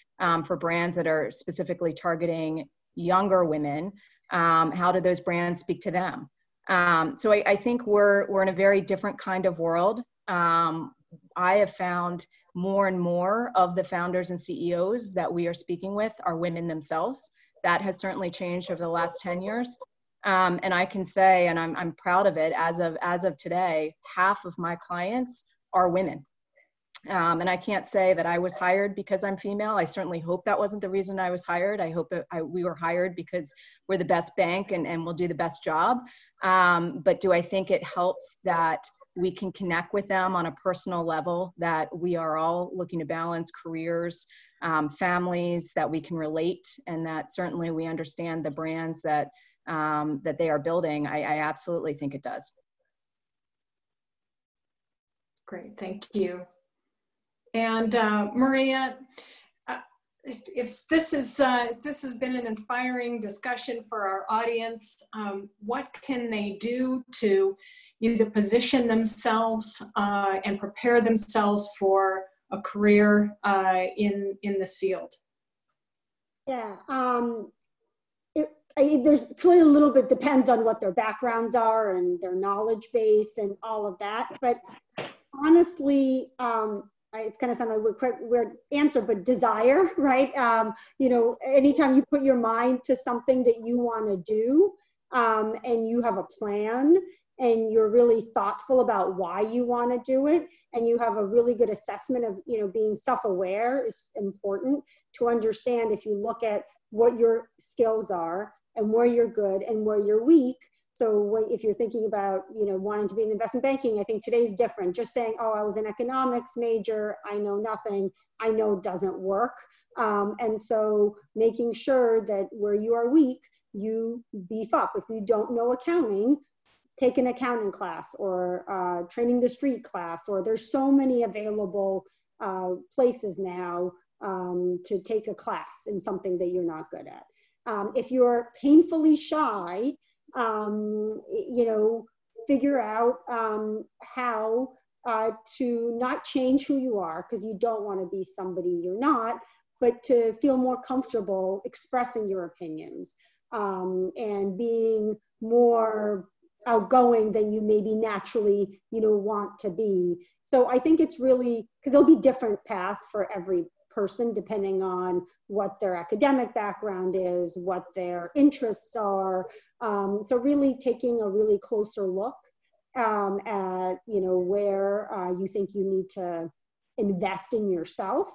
for brands that are specifically targeting younger women, how do those brands speak to them? So I think we're in a very different kind of world. I have found more and more of the founders and CEOs that we are speaking with are women themselves. That has certainly changed over the last 10 years. And I can say, and I'm proud of it, as of today, half of my clients are women. And I can't say that I was hired because I'm female. I certainly hope that wasn't the reason I was hired. I hope we were hired because we're the best bank and we'll do the best job. But do I think it helps that we can connect with them on a personal level, that we are all looking to balance careers, families, that we can relate, and that certainly we understand the brands that they are building? I absolutely think it does. Great, thank you. And Maria, if this has been an inspiring discussion for our audience, what can they do to either position themselves and prepare themselves for a career in this field? Yeah, there's clearly a little bit depends on what their backgrounds are and their knowledge base and all of that. But honestly, it's going to sound like a weird answer, but desire, right? You know, anytime you put your mind to something that you want to do, and you have a plan, and you're really thoughtful about why you want to do it, and you have a really good assessment of, you know, being self-aware is important to understand. If you look at what your skills are and where you're good and where you're weak. So if you're thinking about, you know, wanting to be in investment banking, I think today's different. Just saying, oh, I was an economics major, I know nothing, I know doesn't work. And so making sure that where you are weak, you beef up. If you don't know accounting, take an accounting class, or training the street class, or there's so many available places now to take a class in something that you're not good at. If you're painfully shy, you know, figure out how to not change who you are, because you don't want to be somebody you're not, but to feel more comfortable expressing your opinions and being more outgoing than you maybe naturally, you know, want to be. So I think it's really, because there'll be different path for every person depending on what their academic background is, what their interests are. So really taking a really closer look at, you know, where you think you need to invest in yourself.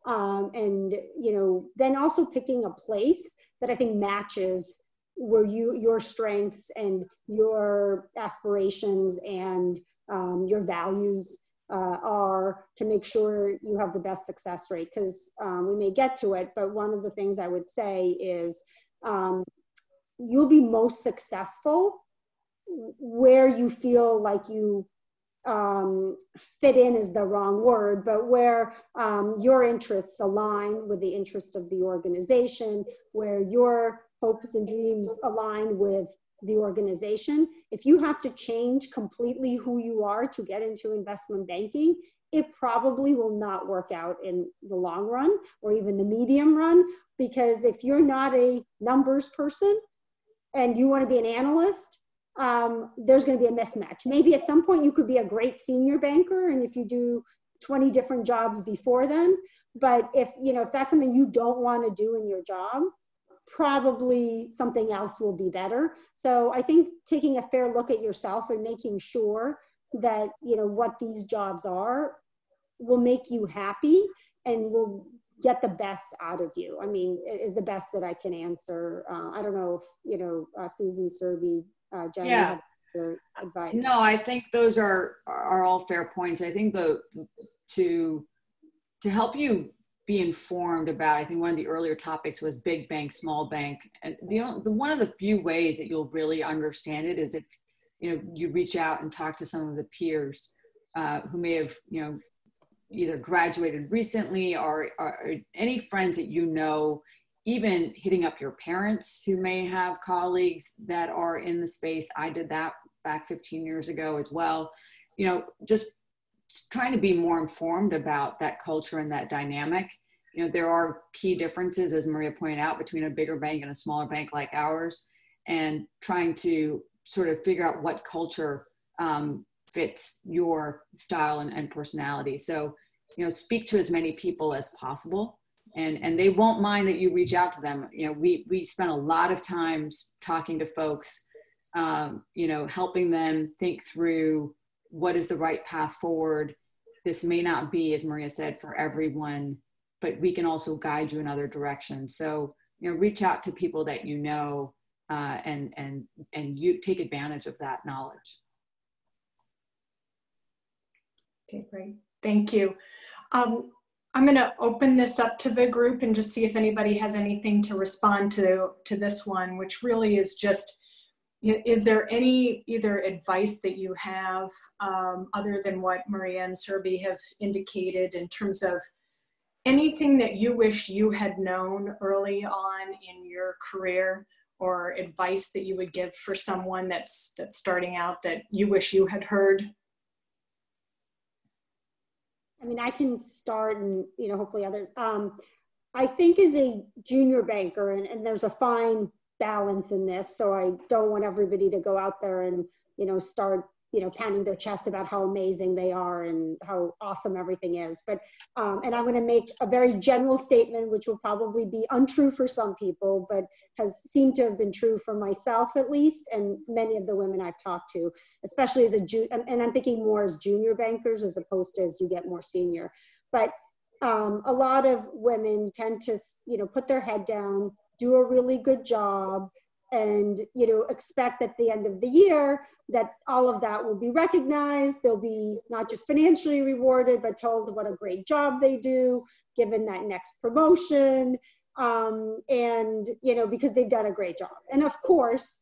And, you know, then also picking a place that I think matches where your strengths and your aspirations and your values are, to make sure you have the best success rate. Because we may get to it, but one of the things I would say is you'll be most successful where you feel like you fit in is the wrong word, but where your interests align with the interests of the organization, where your hopes and dreams align with the organization. If you have to change completely who you are to get into investment banking, it probably will not work out in the long run or even the medium run, because if you're not a numbers person and you want to be an analyst, there's going to be a mismatch. Maybe at some point you could be a great senior banker, and if you do 20 different jobs before then, but if, you know, if that's something you don't want to do in your job, probably something else will be better. So I think taking a fair look at yourself and making sure that, you know, what these jobs are will make you happy and will get the best out of you. I mean, is the best that I can answer. I don't know if, you know, Susan, Serby, Jen, you have your advice. No, I think those are all fair points. I think to help you be informed about, I think one of the earlier topics was big bank, small bank. And the one of the few ways that you'll really understand it is if, you know, you reach out and talk to some of the peers who may have, you know, either graduated recently or any friends that you know, even hitting up your parents who may have colleagues that are in the space. I did that back 15 years ago as well. You know, just trying to be more informed about that culture and that dynamic. You know, there are key differences, as Maria pointed out, between a bigger bank and a smaller bank like ours, and trying to sort of figure out what culture fits your style and personality. So, you know, speak to as many people as possible, and they won't mind that you reach out to them. You know, we spend a lot of time talking to folks, you know, helping them think through what is the right path forward. This may not be, as Maria said, for everyone, but we can also guide you in other directions. So, you know, reach out to people that you know, and you take advantage of that knowledge. Okay, great. Thank you. I'm going to open this up to the group and just see if anybody has anything to respond to this one, which really is just, is there any either advice that you have other than what Maria and Serbi have indicated in terms of anything that you wish you had known early on in your career, or advice that you would give for someone that's starting out that you wish you had heard? I mean, I can start, and hopefully others. I think as a junior banker, and there's a fine balance in this, so I don't want everybody to go out there and start pounding their chest about how amazing they are and how awesome everything is. But and I'm going to make a very general statement, which will probably be untrue for some people, but has seemed to have been true for myself at least, and many of the women I've talked to, especially as and I'm thinking more as junior bankers as opposed to as you get more senior. But a lot of women tend to put their head down, do a really good job, and expect at the end of the year that all of that will be recognized. They'll be not just financially rewarded, but told what a great job they do, given that next promotion, and because they've done a great job. And of course,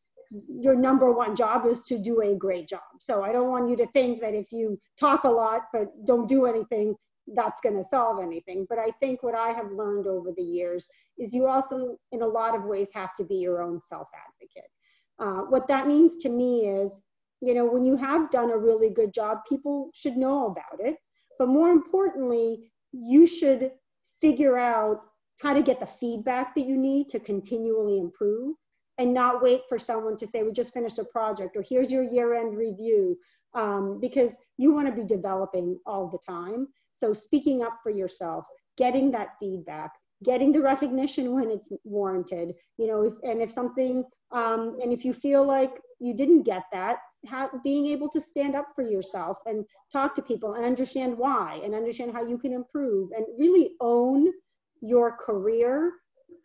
your number one job is to do a great job. So I don't want you to think that if you talk a lot but don't do anything, that's going to solve anything. But I think what I have learned over the years is you also, in a lot of ways, have to be your own self-advocate. What that means to me is, when you have done a really good job, people should know about it. But more importantly, you should figure out how to get the feedback that you need to continually improve, and not wait for someone to say, we just finished a project, or here's your year-end review, because you want to be developing all the time. So speaking up for yourself, getting that feedback, getting the recognition when it's warranted, if something, and if you feel like you didn't get that, being able to stand up for yourself and talk to people and understand why, and understand how you can improve, and really own your career.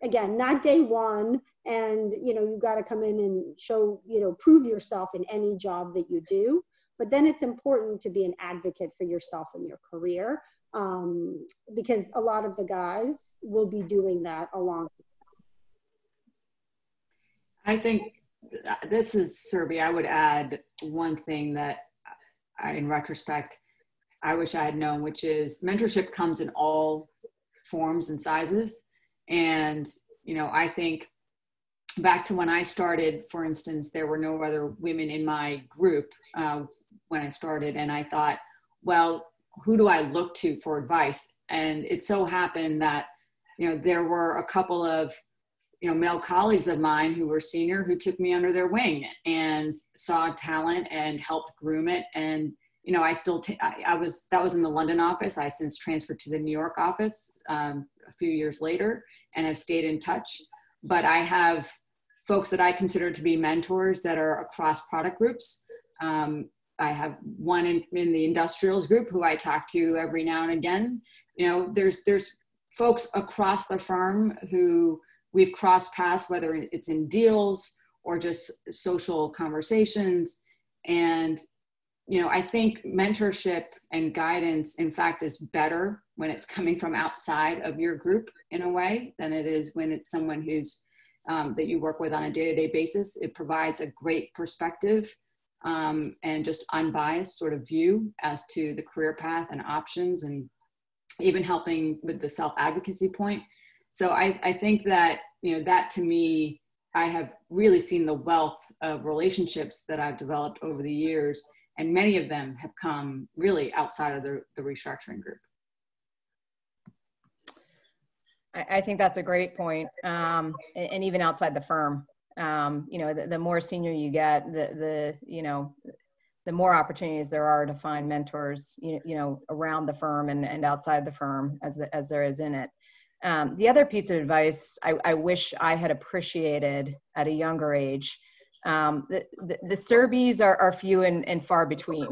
Again, not day one, and you got to come in and show, prove yourself in any job that you do. But then it's important to be an advocate for yourself in your career, because a lot of the guys will be doing that along. I think this is Serbi. I would add one thing that in retrospect, I wish I had known, which is mentorship comes in all forms and sizes. And, I think back to when I started, for instance, there were no other women in my group when I started. And I thought, well, who do I look to for advice? And it so happened that, there were a couple of, male colleagues of mine who were senior who took me under their wing and saw talent and helped groom it. And, I still, that was in the London office. I since transferred to the New York office a few years later, and have stayed in touch. But I have folks that I consider to be mentors that are across product groups. I have one in the industrials group who I talk to every now and again. There's folks across the firm who we've crossed paths, whether it's in deals or just social conversations. And, I think mentorship and guidance, in fact, is better when it's coming from outside of your group in a way than it is when it's someone who's that you work with on a day-to-day basis. It provides a great perspective and just unbiased sort of view as to the career path and options, and even helping with the self-advocacy point. So I think that, that to me, I have really seen the wealth of relationships that I've developed over the years, and many of them have come really outside of the restructuring group. I think that's a great point. And even outside the firm, the more senior you get, the more opportunities there are to find mentors, around the firm and outside the firm as there is in it. The other piece of advice I wish I had appreciated at a younger age, the Serbis are few and far between,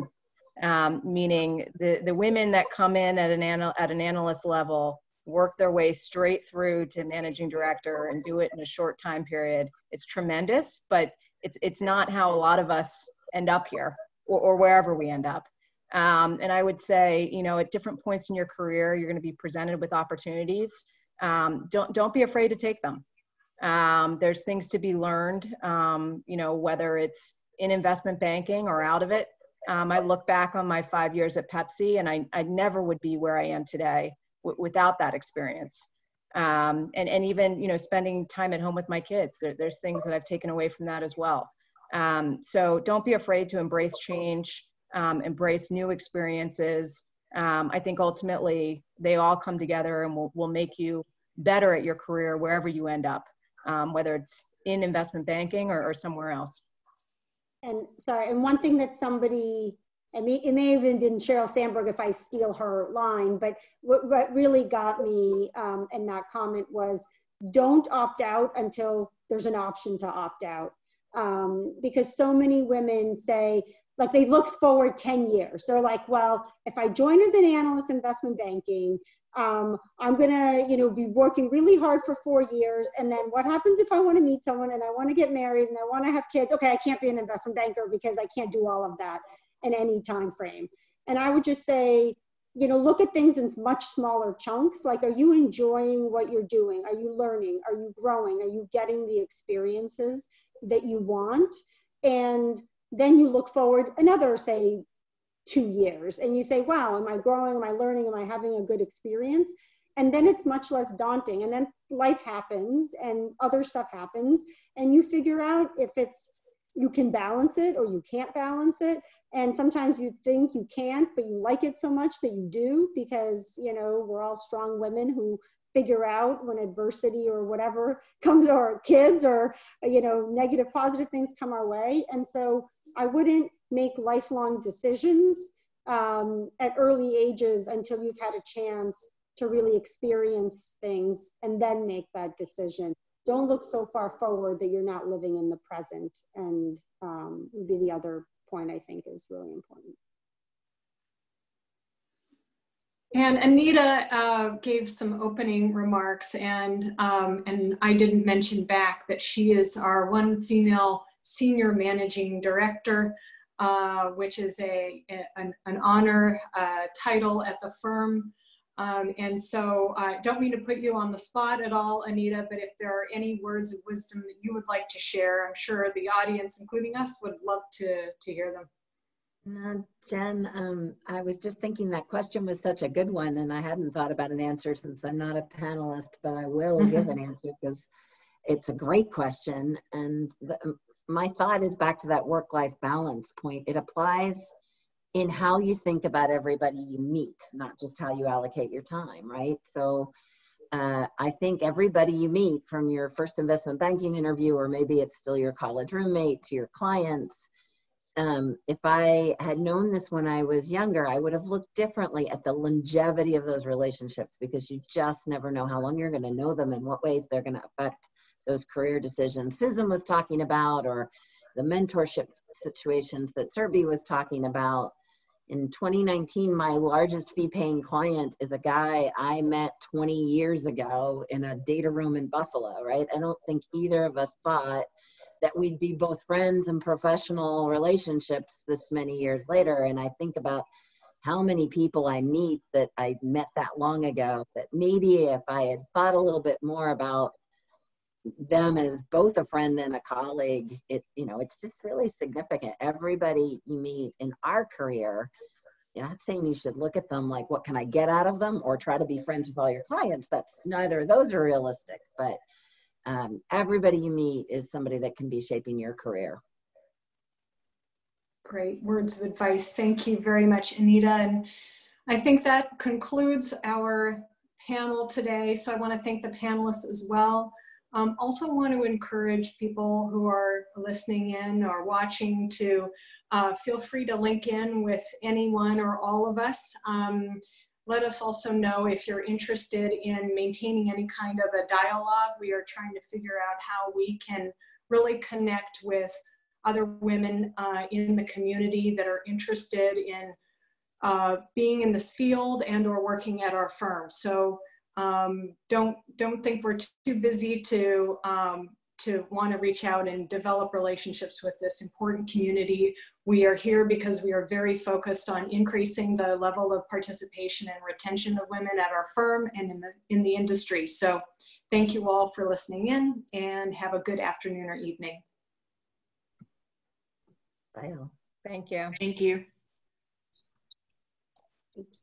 meaning the women that come in at an analyst level work their way straight through to managing director and do it in a short time period. It's tremendous, but it's not how a lot of us end up here or wherever we end up. And I would say, at different points in your career, you're going to be presented with opportunities. Don't be afraid to take them. There's things to be learned, you know, whether it's in investment banking or out of it. I look back on my 5 years at Pepsi, and I never would be where I am today without that experience. And even, you know, spending time at home with my kids, there's things that I've taken away from that as well. So don't be afraid to embrace change, embrace new experiences. I think ultimately they all come together and will make you better at your career wherever you end up, whether it's in investment banking or somewhere else. And sorry, and one thing that somebody, I mean, it may have even been Sheryl Sandberg if I steal her line, but what really got me in that comment was, don't opt out until there's an option to opt out. Because so many women say, like, they look forward 10 years. They're like, well, if I join as an analyst in investment banking, I'm gonna, you know, be working really hard for 4 years. And then what happens if I want to meet someone and I want to get married and I want to have kids? Okay, I can't be an investment banker because I can't do all of that in any time frame. And I would just say, you know, look at things in much smaller chunks. Like, are you enjoying what you're doing? Are you learning? Are you growing? Are you getting the experiences that you want? And then you look forward another, say, 2 years, and you say, wow, am I growing? Am I learning? Am I having a good experience? And then it's much less daunting. And then life happens and other stuff happens, and you figure out if it's, you can balance it or you can't balance it. And sometimes you think you can't, but you like it so much that you do, because, you know, we're all strong women who figure out when adversity or whatever comes, or kids or, you know, negative, positive things come our way. And so I wouldn't make lifelong decisions at early ages until you've had a chance to really experience things and then make that decision. Don't look so far forward that you're not living in the present. And would be the other point I think is really important. And Anita gave some opening remarks, and I didn't mention back that she is our one female senior managing director, which is an honor title at the firm. And so I don't mean to put you on the spot at all, Anita, but if there are any words of wisdom that you would like to share, I'm sure the audience, including us, would love to hear them. Jen, I was just thinking that question was such a good one, and I hadn't thought about an answer since I'm not a panelist, but I will give an answer because it's a great question. And my thought is back to that work-life balance point. It applies in how you think about everybody you meet, not just how you allocate your time, right? So I think everybody you meet, from your first investment banking interview, or maybe it's still your college roommate, to your clients, if I had known this when I was younger, I would have looked differently at the longevity of those relationships, because you just never know how long you're going to know them and what ways they're going to affect those career decisions Susan was talking about, or the mentorship situations that Serbi was talking about. In 2019, my largest fee-paying client is a guy I met 20 years ago in a data room in Buffalo, right? I don't think either of us thought that we'd be both friends and professional relationships this many years later. And I think about how many people I meet that I met that long ago, that maybe if I had thought a little bit more about them as both a friend and a colleague, it's just really significant. Everybody you meet in our career, I'm not saying you should look at them like, what can I get out of them, or try to be friends with all your clients. That's, neither of those are realistic, but everybody you meet is somebody that can be shaping your career. Great words of advice. Thank you very much, Anita. And I think that concludes our panel today. So I want to thank the panelists as well. Also want to encourage people who are listening in or watching to feel free to link in with anyone or all of us. Let us also know if you're interested in maintaining any kind of a dialogue. We are trying to figure out how we can really connect with other women in the community that are interested in being in this field and or working at our firm. So don't think we're too busy to want to reach out and develop relationships with this important community. We are here because we are very focused on increasing the level of participation and retention of women at our firm and in the industry. So Thank you all for listening in, and have a good afternoon or evening. Bye all. Thank you. Thank you. Thanks.